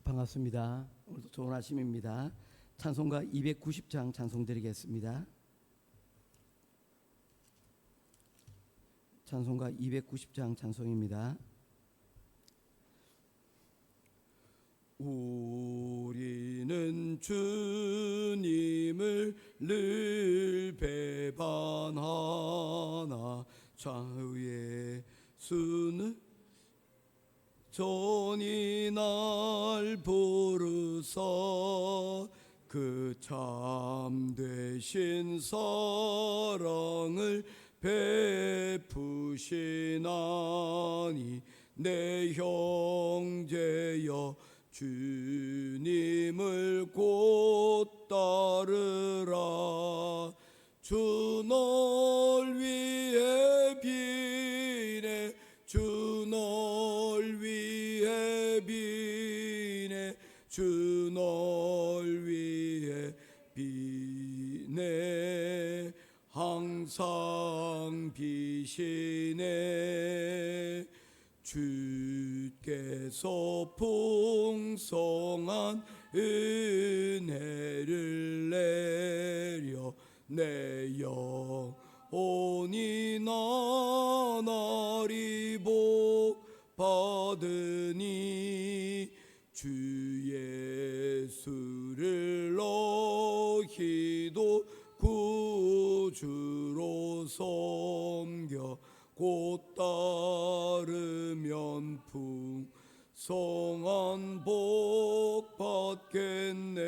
반갑습니다. 오늘도 좋은 아침입니다. 찬송가 290장 찬송드리겠습니다. 찬송가 290장 찬송입니다. 우리는 주님을 늘 배반하나 좌우의 수는 전이 날 부르사 그 참되신 사랑을 베푸시나니 내 형제여 주님을 곧 따르라. 주 널 위해 비네 주 널 위해 비네 주 널 위해 비네 항상 비시네. 주께서 풍성한 은혜를 내려 내 영혼이 나날이 복 받으니 주 예수를 너희도 구주로 섬겨 곧 따르면 풍성한 복 받겠네.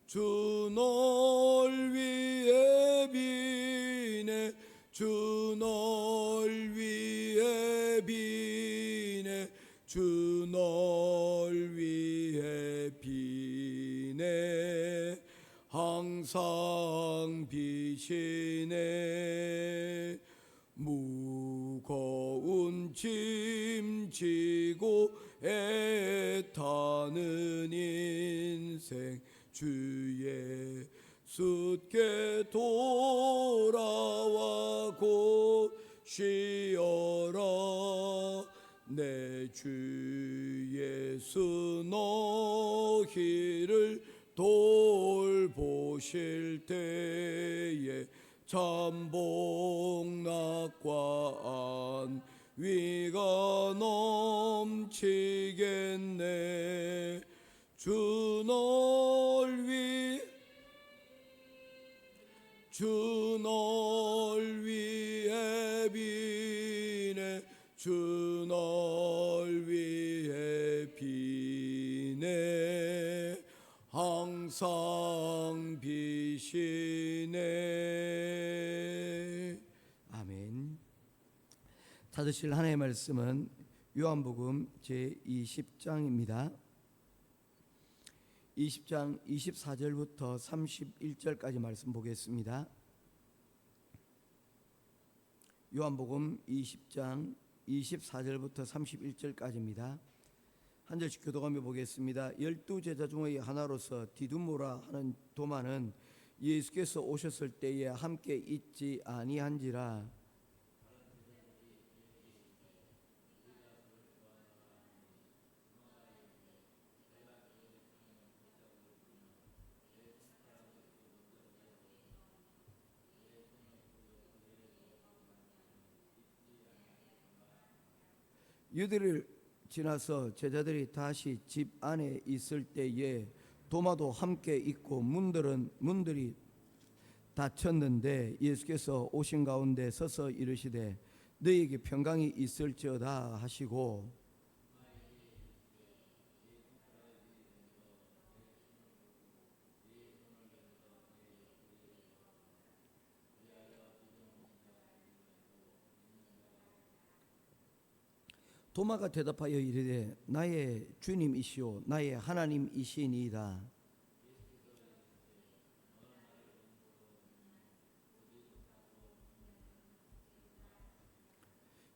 주 널 위해 비네 주 널 위해 비네 주 널 위해 비네 항상 비시네. 무거운 짐 지고 애타는 인생 주 예수께 돌아와 곧 쉬어라. 내 주 예수 너희를 돌보실 때에 참 복락과 안위가 넘치겠네. 주 널 위해 비네 주 널 위해 비네 항상 비시네. 아멘. 찾으실 하나님의 말씀은 요한복음 제20장입니다. 20장 24절부터 31절까지 말씀 보겠습니다. 요한복음 20장 24절부터 31절까지입니다. 한 절씩 교독하며 보겠습니다. 12제자 중의 하나로서 디두모라 하는 도마는 예수께서 오셨을 때에 함께 있지 아니한지라. 유대를 지나서 제자들이 다시 집 안에 있을 때에 도마도 함께 있고 문들이 닫혔는데 예수께서 오신 가운데 서서 이르시되 너희에게 평강이 있을지어다 하시고 도마가 대답하여 이르되 나의 주님이시오 나의 하나님이시니이다.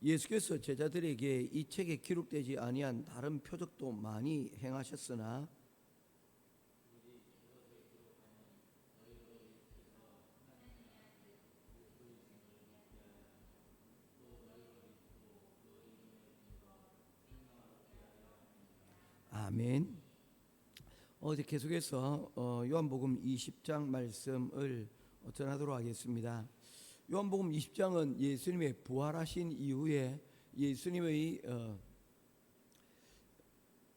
예수께서 제자들에게 이 책에 기록되지 아니한 다른 표적도 많이 행하셨으나 아멘. 어제 계속해서 요한복음 20장 말씀을 전하도록 하겠습니다. 요한복음 20장은 예수님의 부활하신 이후에 예수님의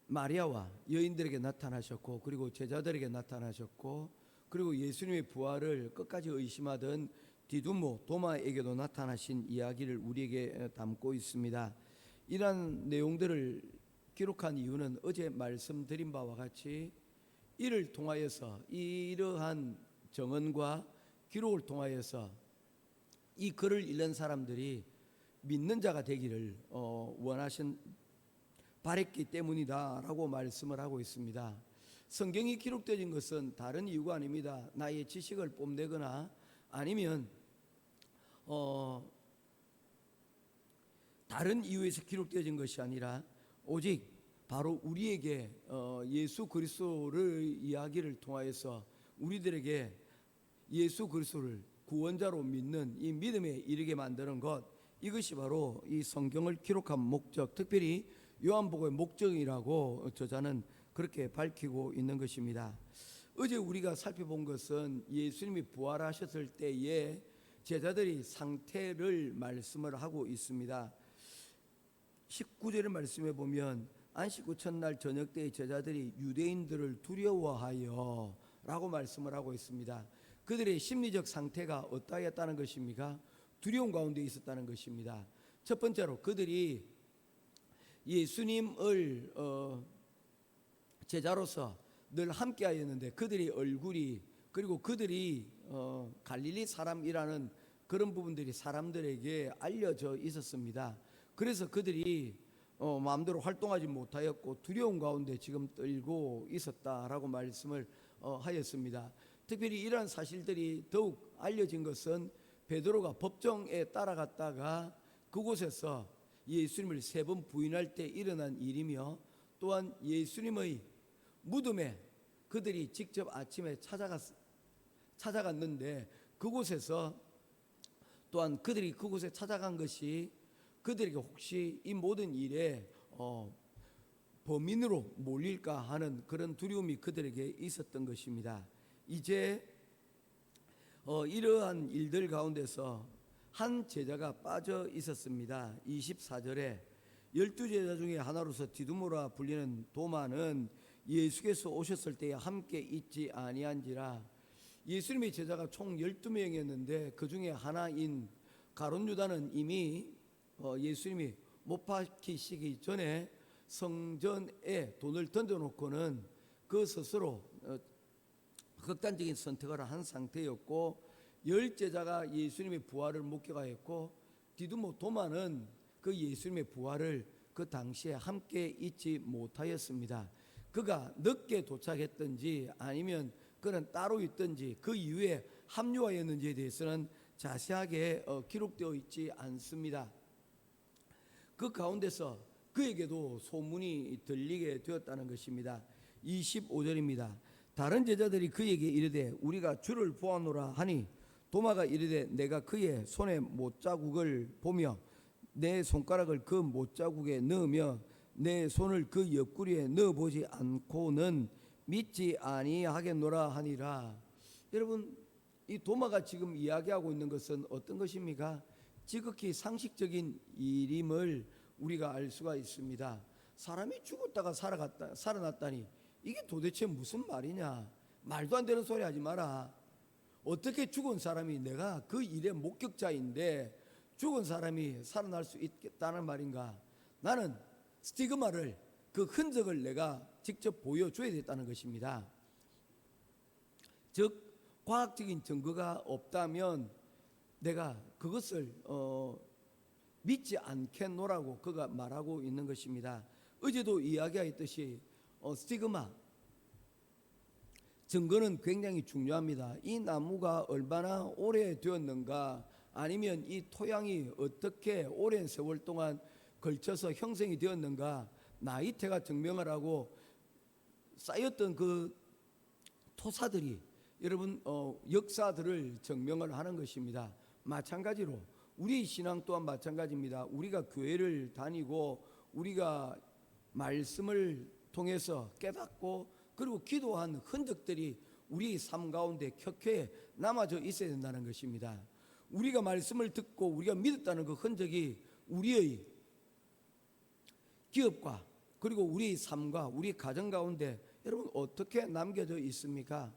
마리아와 여인들에게 나타나셨고, 그리고 제자들에게 나타나셨고, 그리고 예수님의 부활을 끝까지 의심하던 디두모 도마에게도 나타나신 이야기를 우리에게 담고 있습니다. 이러한 내용들을 기록한 이유는 어제 말씀드린 바와 같이 이를 통하여서, 이러한 정언과 기록을 통하여서 이 글을 읽는 사람들이 믿는 자가 되기를 바랬기 때문이다라고 말씀을 하고 있습니다. 성경이 기록되어진 것은 다른 이유가 아닙니다. 나의 지식을 뽐내거나 아니면 다른 이유에서 기록되어진 것이 아니라 오직 바로 우리에게 예수 그리스도의 이야기를 통하여서 우리들에게 예수 그리스도를 구원자로 믿는 이 믿음에 이르게 만드는 것, 이것이 바로 이 성경을 기록한 목적, 특별히 요한복음의 목적이라고 저자는 그렇게 밝히고 있는 것입니다. 어제 우리가 살펴본 것은 예수님이 부활하셨을 때에 제자들이 상태를 말씀을 하고 있습니다. 19절의 말씀에 보면 안식 후 첫날 저녁 때에 제자들이 유대인들을 두려워하여 라고 말씀을 하고 있습니다. 그들의 심리적 상태가 어떠했다는 것입니까? 두려움 가운데 있었다는 것입니다. 첫 번째로 그들이 예수님을 제자로서 늘 함께하였는데 그들의 얼굴이, 그리고 그들이 갈릴리 사람이라는 그런 부분들이 사람들에게 알려져 있었습니다. 그래서 그들이 마음대로 활동하지 못하였고 두려움 가운데 지금 떨고 있었다라고 말씀을 하였습니다. 특별히 이러한 사실들이 더욱 알려진 것은 베드로가 법정에 따라갔다가 그곳에서 예수님을 3번 부인할 때 일어난 일이며, 또한 예수님의 무덤에 그들이 직접 아침에 찾아갔는데 그곳에서 또한 그들이 그곳에 찾아간 것이 그들에게 혹시 이 모든 일에 범인으로 몰릴까 하는 그런 두려움이 그들에게 있었던 것입니다. 이제 이러한 일들 가운데서 한 제자가 빠져 있었습니다. 24절에 12제자 중에 하나로서 디두모라 불리는 도마는 예수께서 오셨을 때에 함께 있지 아니한지라. 예수님의 제자가 총 12명이었는데 그 중에 하나인 가룟 유다는 이미 예수님이 못 박히시기 전에 성전에 돈을 던져놓고는 그 스스로 극단적인 선택을 한 상태였고, 10제자가 예수님의 부활을 목격하였고 디두모 도마는 그 예수님의 부활을 그 당시에 함께 있지 못하였습니다. 그가 늦게 도착했든지 아니면 그는 따로 있든지 그 이후에 합류하였는지에 대해서는 자세하게 기록되어 있지 않습니다. 그 가운데서 그에게도 소문이 들리게 되었다는 것입니다. 25절입니다. 다른 제자들이 그에게 이르되 우리가 주를 보았노라 하니 도마가 이르되 내가 그의 손에 못자국을 보며 내 손가락을 그 못자국에 넣으며 내 손을 그 옆구리에 넣어보지 않고는 믿지 아니하겠노라 하니라. 여러분, 이 도마가 지금 이야기하고 있는 것은 어떤 것입니까? 지극히 상식적인 일임을 우리가 알 수가 있습니다. 사람이 죽었다가 살아났다니 이게 도대체 무슨 말이냐? 말도 안 되는 소리 하지 마라. 어떻게 죽은 사람이, 내가 그 일의 목격자인데 죽은 사람이 살아날 수 있겠다는 말인가? 나는 스티그마를, 그 흔적을 내가 직접 보여줘야 됐다는 것입니다. 즉 과학적인 증거가 없다면 내가 그것을 믿지 않겠노라고 그가 말하고 있는 것입니다. 어제도 이야기하였듯이 스티그마, 증거는 굉장히 중요합니다. 이 나무가 얼마나 오래되었는가, 아니면 이 토양이 어떻게 오랜 세월 동안 걸쳐서 형성이 되었는가, 나이테가 증명을 하고 쌓였던 그 토사들이 여러분 역사들을 증명을 하는 것입니다. 마찬가지로 우리 신앙 또한 마찬가지입니다. 우리가 교회를 다니고 우리가 말씀을 통해서 깨닫고 그리고 기도한 흔적들이 우리 삶 가운데 켜켜이 남아져 있어야 된다는 것입니다. 우리가 말씀을 듣고 우리가 믿었다는 그 흔적이 우리의 기업과 그리고 우리 삶과 우리 가정 가운데 여러분 어떻게 남겨져 있습니까?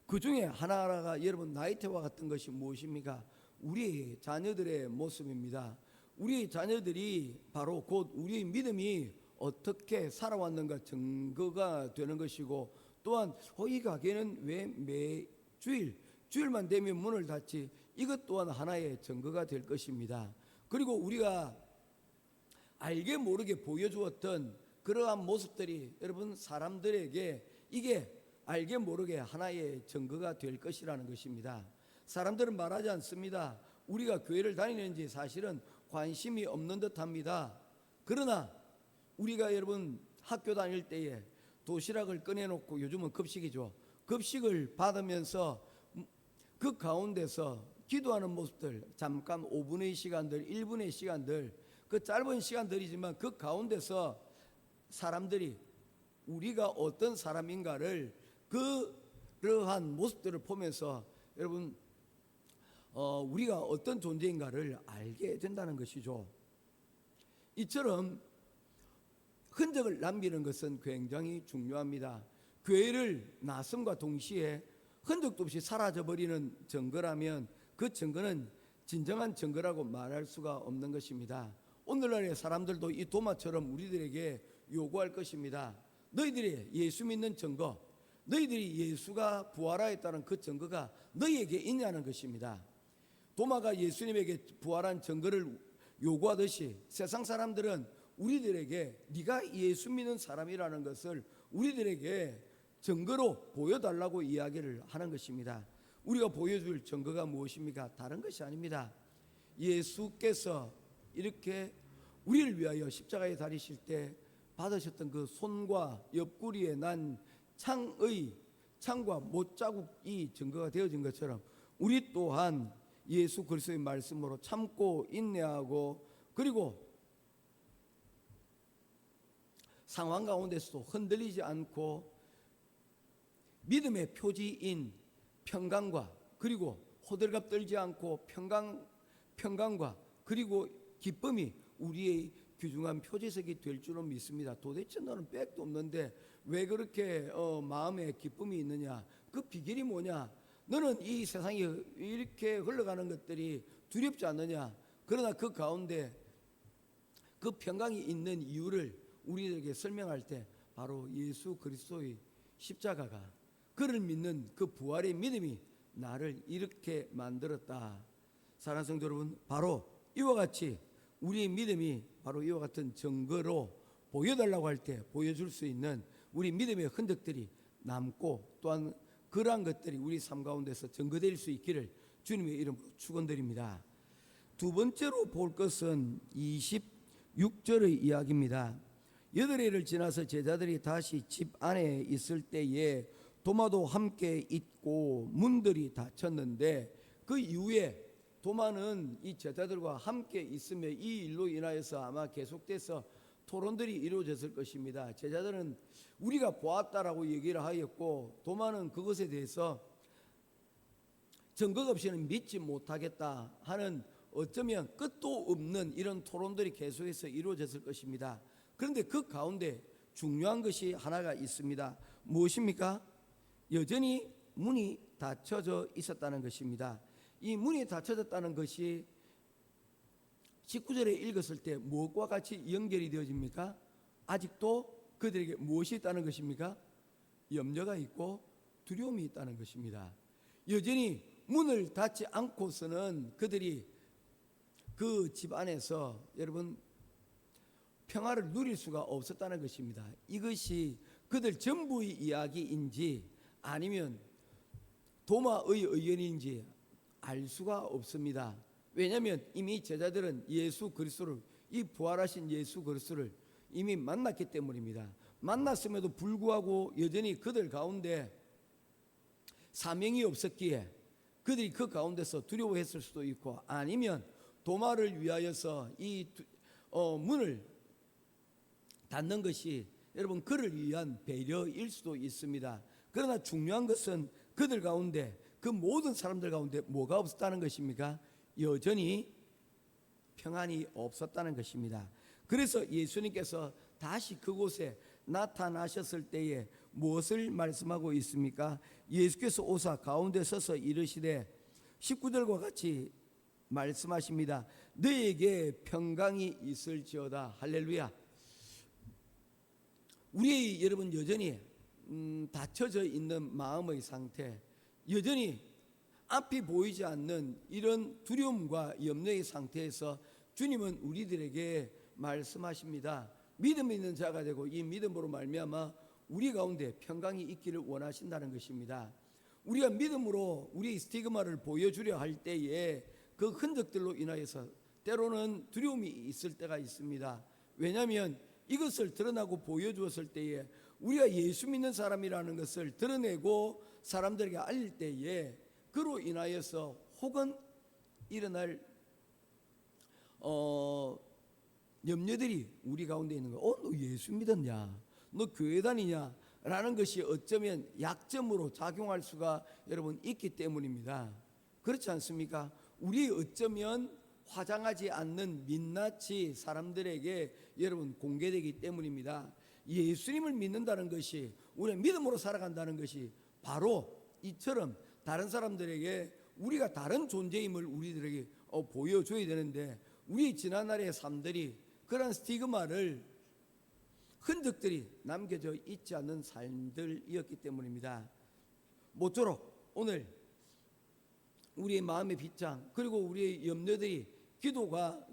그 중에 하나가 여러분 나이테와 같은 것이 무엇입니까? 우리 자녀들의 모습입니다. 우리 자녀들이 바로 곧 우리의 믿음이 어떻게 살아왔는가 증거가 되는 것이고, 또한 이 가게는 왜 주일만 되면 문을 닫지, 이것 또한 하나의 증거가 될 것입니다. 그리고 우리가 알게 모르게 보여주었던 그러한 모습들이 여러분 사람들에게 이게 알게 모르게 하나의 증거가 될 것이라는 것입니다. 사람들은 말하지 않습니다. 우리가 교회를 다니는지 사실은 관심이 없는 듯합니다. 그러나 우리가 여러분 학교 다닐 때에 도시락을 꺼내놓고, 요즘은 급식이죠, 급식을 받으면서 그 가운데서 기도하는 모습들, 잠깐 5분의 시간들, 1분의 시간들, 그 짧은 시간들이지만 그 가운데서 사람들이 우리가 어떤 사람인가를 그러한 모습들을 보면서 여러분 우리가 어떤 존재인가를 알게 된다는 것이죠. 이처럼 흔적을 남기는 것은 굉장히 중요합니다. 교회를 나섬과 동시에 흔적도 없이 사라져버리는 증거라면 그 증거는 진정한 증거라고 말할 수가 없는 것입니다. 오늘날의 사람들도 이 도마처럼 우리들에게 요구할 것입니다. 너희들이 예수 믿는 증거, 너희들이 예수가 부활하였다는 그 증거가 너희에게 있냐는 것입니다. 도마가 예수님에게 부활한 증거를 요구하듯이 세상 사람들은 우리들에게 네가 예수 믿는 사람이라는 것을 우리들에게 증거로 보여달라고 이야기를 하는 것입니다. 우리가 보여줄 증거가 무엇입니까? 다른 것이 아닙니다. 예수께서 이렇게 우리를 위하여 십자가에 달리실 때 받으셨던 그 손과 옆구리에 난 창과 못자국이 증거가 되어진 것처럼 우리 또한 예수 그리스도의 말씀으로 참고 인내하고, 그리고 상황 가운데서도 흔들리지 않고 믿음의 표지인 평강과, 그리고 호들갑 떨지 않고 평강과 그리고 기쁨이 우리의 귀중한 표지색이 될 줄은 믿습니다. 도대체 너는 백도 없는데 왜 그렇게 마음에 기쁨이 있느냐? 그 비결이 뭐냐? 너는 이 세상이 이렇게 흘러가는 것들이 두렵지 않느냐? 그러나 그 가운데 그 평강이 있는 이유를 우리에게 설명할 때 바로 예수 그리스도의 십자가가, 그를 믿는 그 부활의 믿음이 나를 이렇게 만들었다. 사랑하는 성도 여러분, 바로 이와 같이 우리의 믿음이 바로 이와 같은 증거로 보여달라고 할 때 보여줄 수 있는 우리 믿음의 흔적들이 남고, 또한 그러한 것들이 우리 삶 가운데서 증거될 수 있기를 주님의 이름으로 축원드립니다. 두 번째로 볼 것은 26절의 이야기입니다. 8해를 지나서 제자들이 다시 집 안에 있을 때에 도마도 함께 있고 문들이 닫혔는데, 그 이후에 도마는 이 제자들과 함께 있으며 이 일로 인하여서 아마 계속돼서 토론들이 이루어졌을 것입니다. 제자들은 우리가 보았다라고 얘기를 하였고, 도마는 그것에 대해서 증거 없이는 믿지 못하겠다 하는, 어쩌면 끝도 없는 이런 토론들이 계속해서 이루어졌을 것입니다. 그런데 그 가운데 중요한 것이 하나가 있습니다. 무엇입니까? 여전히 문이 닫혀져 있었다는 것입니다. 이 문이 닫혀졌다는 것이 19절에 읽었을 때 무엇과 같이 연결이 되어집니까? 아직도 그들에게 무엇이 있다는 것입니까? 염려가 있고 두려움이 있다는 것입니다. 여전히 문을 닫지 않고서는 그들이 그 집 안에서 여러분 평화를 누릴 수가 없었다는 것입니다. 이것이 그들 전부의 이야기인지 아니면 도마의 의견인지 알 수가 없습니다. 왜냐하면 이미 제자들은 예수 그리스도를, 이 부활하신 예수 그리스도를 이미 만났기 때문입니다. 만났음에도 불구하고 여전히 그들 가운데 사명이 없었기에 그들이 그 가운데서 두려워했을 수도 있고, 아니면 도마를 위하여서 이 문을 닫는 것이 여러분 그를 위한 배려일 수도 있습니다. 그러나 중요한 것은 그들 가운데, 그 모든 사람들 가운데 뭐가 없었다는 것입니까? 여전히 평안이 없었다는 것입니다. 그래서 예수님께서 다시 그곳에 나타나셨을 때에 무엇을 말씀하고 있습니까? 예수께서 오사 가운데 서서 이르시되 19절과 같이 말씀하십니다. 너에게 평강이 있을지어다. 할렐루야. 우리 여러분 여전히 닫혀져 있는 마음의 상태, 여전히 앞이 보이지 않는 이런 두려움과 염려의 상태에서 주님은 우리들에게 말씀하십니다. 믿음 있는 자가 되고 이 믿음으로 말미암아 우리 가운데 평강이 있기를 원하신다는 것입니다. 우리가 믿음으로 우리의 스티그마를 보여주려 할 때에 그 흔적들로 인하여서 때로는 두려움이 있을 때가 있습니다. 왜냐하면 이것을 드러나고 보여주었을 때에 우리가 예수 믿는 사람이라는 것을 드러내고 사람들에게 알릴 때에 그로 인하여서 혹은 일어날 염려들이 우리 가운데 있는 거예요. 너 예수 믿었냐? 너 교회 다니냐? 라는 것이 어쩌면 약점으로 작용할 수가 여러분 있기 때문입니다. 그렇지 않습니까? 우리 어쩌면 화장하지 않는 민낯이 사람들에게 여러분 공개되기 때문입니다. 예수님을 믿는다는 것이, 우리의 믿음으로 살아간다는 것이 바로 이처럼 다른 사람들에게 우리가 다른 존재임을 우리들에게 보여줘야 되는데, 우리 지난날의 삶들이 그런 스티그마를, 흔적들이 남겨져 있지 않는 삶들이었기 때문입니다. 모쪼록 오늘 우리의 마음의 빗장, 그리고 우리의 염려들이 기도와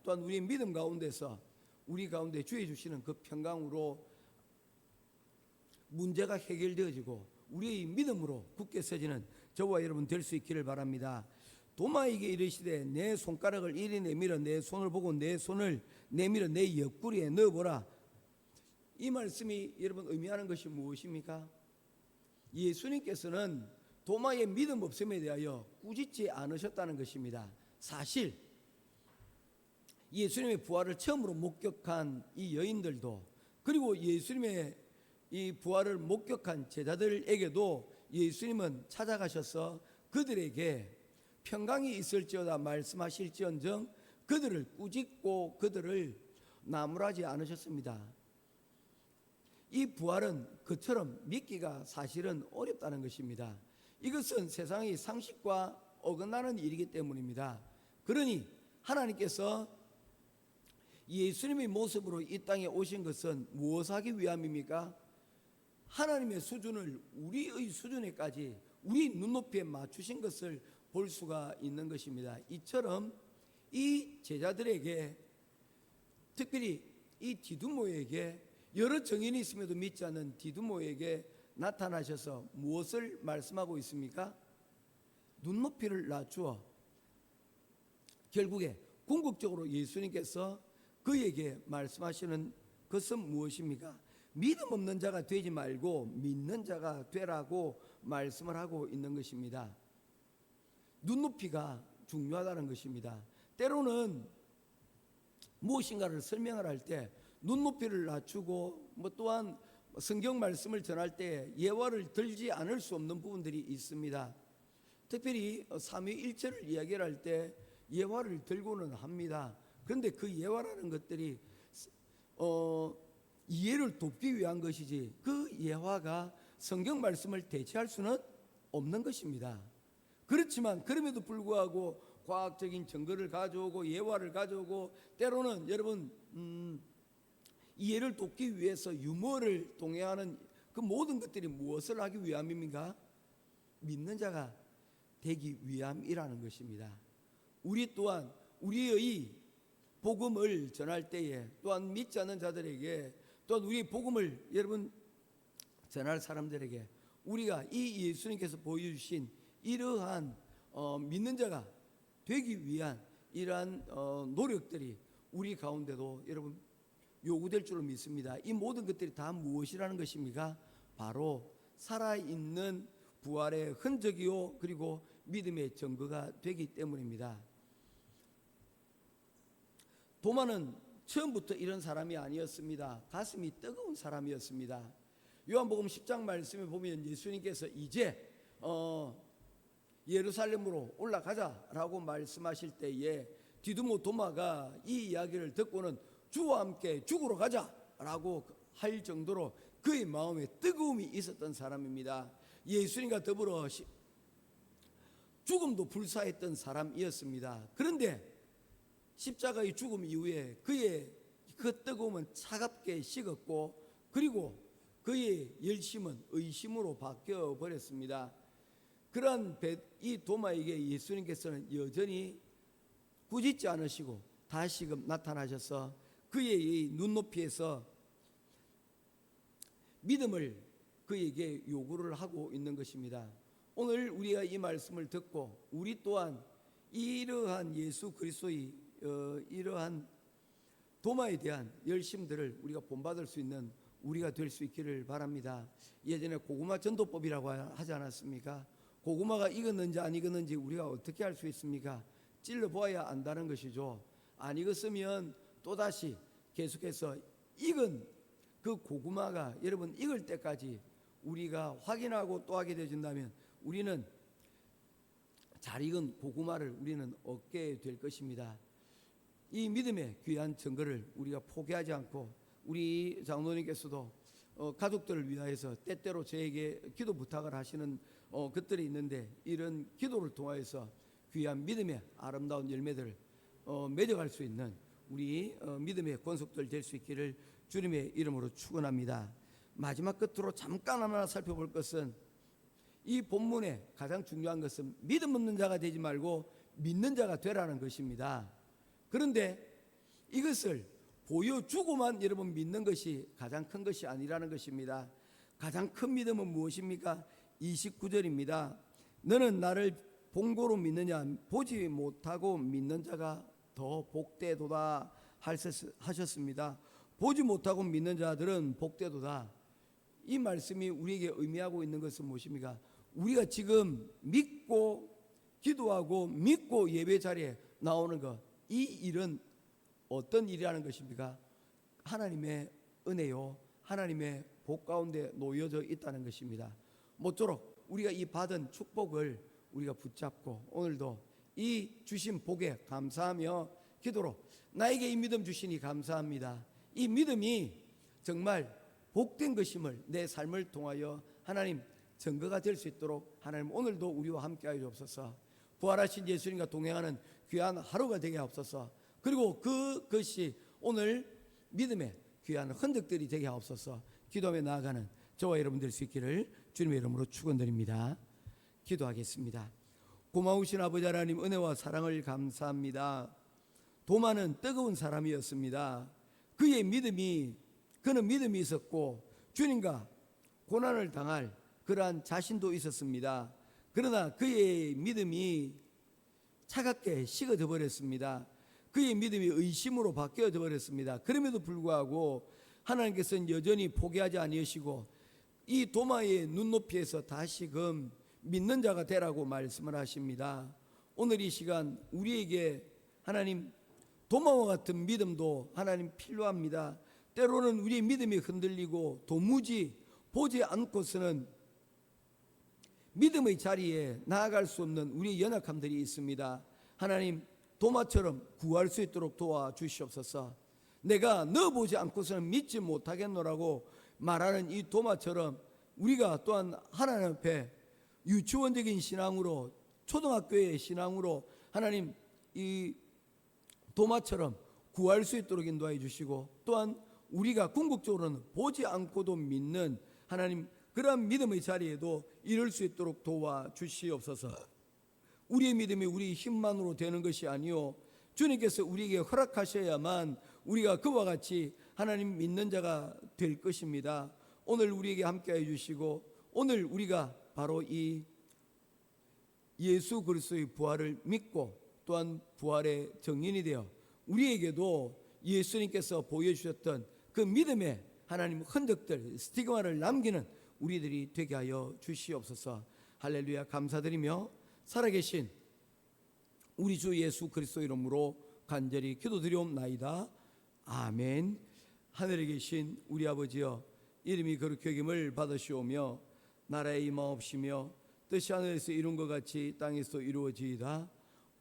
또한 우리의 믿음 가운데서 우리 가운데 주해 주시는 그 평강으로 문제가 해결되어지고 우리의 믿음으로 굳게 서지는 저와 여러분 될 수 있기를 바랍니다. 도마에게 이르시되 내 손가락을 이리 내밀어 내 손을 보고 내 손을 내밀어 내 옆구리에 넣어보라. 이 말씀이 여러분 의미하는 것이 무엇입니까? 예수님께서는 도마의 믿음 없음에 대하여 꾸짖지 않으셨다는 것입니다. 사실 예수님의 부활을 처음으로 목격한 이 여인들도, 그리고 예수님의 이 부활을 목격한 제자들에게도 예수님은 찾아가셔서 그들에게 평강이 있을지어다 말씀하실지언정 그들을 꾸짖고 그들을 나무라지 않으셨습니다. 이 부활은 그처럼 믿기가 사실은 어렵다는 것입니다. 이것은 세상의 상식과 어긋나는 일이기 때문입니다. 그러니 하나님께서 예수님의 모습으로 이 땅에 오신 것은 무엇하기 위함입니까? 하나님의 수준을 우리의 수준에까지 우리 눈높이에 맞추신 것을 볼 수가 있는 것입니다. 이처럼 이 제자들에게, 특별히 이 디두모에게, 여러 정인이 있음에도 믿지 않는 디두모에게 나타나셔서 무엇을 말씀하고 있습니까? 눈높이를 낮추어 결국에 궁극적으로 예수님께서 그에게 말씀하시는 것은 무엇입니까? 믿음 없는 자가 되지 말고 믿는 자가 되라고 말씀을 하고 있는 것입니다. 눈높이가 중요하다는 것입니다. 때로는 무엇인가를 설명을 할 때 눈높이를 낮추고 또한 성경 말씀을 전할 때 예화를 들지 않을 수 없는 부분들이 있습니다. 특별히 삼위일체를 이야기할 때 예화를 들고는 합니다. 그런데 그 예화라는 것들이 이해를 돕기 위한 것이지 그 예화가 성경 말씀을 대체할 수는 없는 것입니다. 그렇지만 그럼에도 불구하고 과학적인 증거를 가져오고 예화를 가져오고 때로는 여러분 이해를 돕기 위해서 유머를 동행하는 그 모든 것들이 무엇을 하기 위함입니까? 믿는 자가 되기 위함이라는 것입니다. 우리 또한 우리의 복음을 전할 때에 또한 믿지 않는 자들에게, 또한 우리 복음을 여러분 전할 사람들에게 우리가 이 예수님께서 보여주신 이러한 믿는 자가 되기 위한 이러한 노력들이 우리 가운데도 여러분 요구될 줄로 믿습니다. 이 모든 것들이 다 무엇이라는 것입니까? 바로 살아있는 부활의 흔적이요 그리고 믿음의 증거가 되기 때문입니다. 도마는 처음부터 이런 사람이 아니었습니다. 가슴이 뜨거운 사람이었습니다. 요한복음 10장 말씀에 보면 예수님께서 이제 예루살렘으로 올라가자라고 말씀하실 때에 디두모 도마가 이 이야기를 듣고는 주와 함께 죽으러 가자라고 할 정도로 그의 마음에 뜨거움이 있었던 사람입니다. 예수님과 더불어 죽음도 불사했던 사람이었습니다. 그런데 십자가의 죽음 이후에 그의 그 뜨거움은 차갑게 식었고, 그리고 그의 열심은 의심으로 바뀌어 버렸습니다. 그러한 이 도마에게 예수님께서는 여전히 꾸짖지 않으시고 다시금 나타나셔서 그의 눈높이에서 믿음을 그에게 요구를 하고 있는 것입니다. 오늘 우리가 이 말씀을 듣고 우리 또한 이러한 예수 그리스도의 이러한 도마에 대한 열심들을 우리가 본받을 수 있는 우리가 될 수 있기를 바랍니다. 예전에 고구마 전도법이라고 하지 않았습니까? 고구마가 익었는지 안 익었는지 우리가 어떻게 알 수 있습니까? 찔러보아야 안다는 것이죠. 안 익었으면 또다시 계속해서 익은 그 고구마가 여러분 익을 때까지 우리가 확인하고 또 하게 되어진다면 우리는 잘 익은 고구마를 우리는 얻게 될 것입니다. 이 믿음의 귀한 증거를 우리가 포기하지 않고, 우리 장로님께서도 가족들을 위하여서 때때로 저에게 기도 부탁을 하시는 것들이 있는데, 이런 기도를 통하여서 귀한 믿음의 아름다운 열매들을 맺어갈 수 있는 우리 믿음의 권속들 될 수 있기를 주님의 이름으로 축원합니다. 마지막 끝으로 잠깐 하나 살펴볼 것은, 이 본문의 가장 중요한 것은 믿음 없는 자가 되지 말고 믿는 자가 되라는 것입니다. 그런데 이것을 보여주고만 여러분 믿는 것이 가장 큰 것이 아니라는 것입니다. 가장 큰 믿음은 무엇입니까? 29절입니다. 너는 나를 본고로 믿느냐? 보지 못하고 믿는 자가 더 복되도다 하셨습니다. 보지 못하고 믿는 자들은 복되도다. 이 말씀이 우리에게 의미하고 있는 것은 무엇입니까? 우리가 지금 믿고 기도하고 믿고 예배 자리에 나오는 것, 이 일은 어떤 일이라는 것입니까? 하나님의 은혜요, 하나님의 복 가운데 놓여져 있다는 것입니다. 모쪼록 우리가 이 받은 축복을 우리가 붙잡고 오늘도 이 주신 복에 감사하며 기도로 나에게 이 믿음 주시니 감사합니다. 이 믿음이 정말 복된 것임을 내 삶을 통하여 하나님 증거가 될 수 있도록 하나님 오늘도 우리와 함께하여 주옵소서. 부활하신 예수님과 동행하는 귀한 하루가 되게 하옵소서. 그리고 그것이 오늘 믿음의 귀한 흔적들이 되게 하옵소서. 기도하며 나아가는 저와 여러분 될 수 있기를 주님의 이름으로 축원드립니다. 기도하겠습니다. 고마우신 아버지 하나님, 은혜와 사랑을 감사합니다. 도마는 뜨거운 사람이었습니다. 그는 믿음이 있었고 주님과 고난을 당할 그러한 자신도 있었습니다. 그러나 그의 믿음이 차갑게 식어져 버렸습니다. 그의 믿음이 의심으로 바뀌어져 버렸습니다. 그럼에도 불구하고 하나님께서는 여전히 포기하지 아니하시고 이 도마의 눈높이에서 다시금 믿는 자가 되라고 말씀을 하십니다. 오늘 이 시간 우리에게 하나님 도마와 같은 믿음도 하나님 필요합니다. 때로는 우리의 믿음이 흔들리고 도무지 보지 않고서는 믿음의 자리에 나아갈 수 없는 우리의 연약함들이 있습니다. 하나님 도마처럼 구할 수 있도록 도와주시옵소서. 내가 너 보지 않고서는 믿지 못하겠노라고 말하는 이 도마처럼 우리가 또한 하나님 앞에 유치원적인 신앙으로, 초등학교의 신앙으로 하나님 이 도마처럼 구할 수 있도록 인도하여 주시고, 또한 우리가 궁극적으로는 보지 않고도 믿는 하나님 그러한 믿음의 자리에도 이룰 수 있도록 도와주시옵소서. 우리의 믿음이 우리 힘만으로 되는 것이 아니요 주님께서 우리에게 허락하셔야만 우리가 그와 같이 하나님 믿는 자가 될 것입니다. 오늘 우리에게 함께해 주시고, 오늘 우리가 바로 이 예수 그리스도의 부활을 믿고 또한 부활의 증인이 되어 우리에게도 예수님께서 보여주셨던 그 믿음의 하나님 흔적들, 스티그마를 남기는 우리들이 되게 하여 주시옵소서. 할렐루야. 감사드리며 살아계신 우리 주 예수 그리스도 이름으로 간절히 기도드리옵나이다. 아멘. 하늘에 계신 우리 아버지여, 이름이 거룩히 여김을 받으시오며 나라의 임하옵시며 뜻이 하늘에서 이룬 것 같이 땅에서 이루어지이다.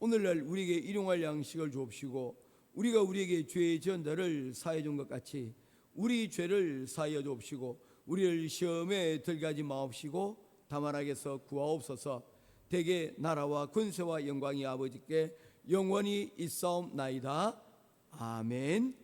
오늘날 우리에게 일용할 양식을 주옵시고 우리가 우리에게 죄의 지은 자를 사하여 준 것 같이 우리 죄를 사하여 주옵시고 우리를 시험에 들게 하지 마옵시고 다만 악에서 구하옵소서. 대개 나라와 권세와 영광이 아버지께 영원히 있사옵나이다. 아멘.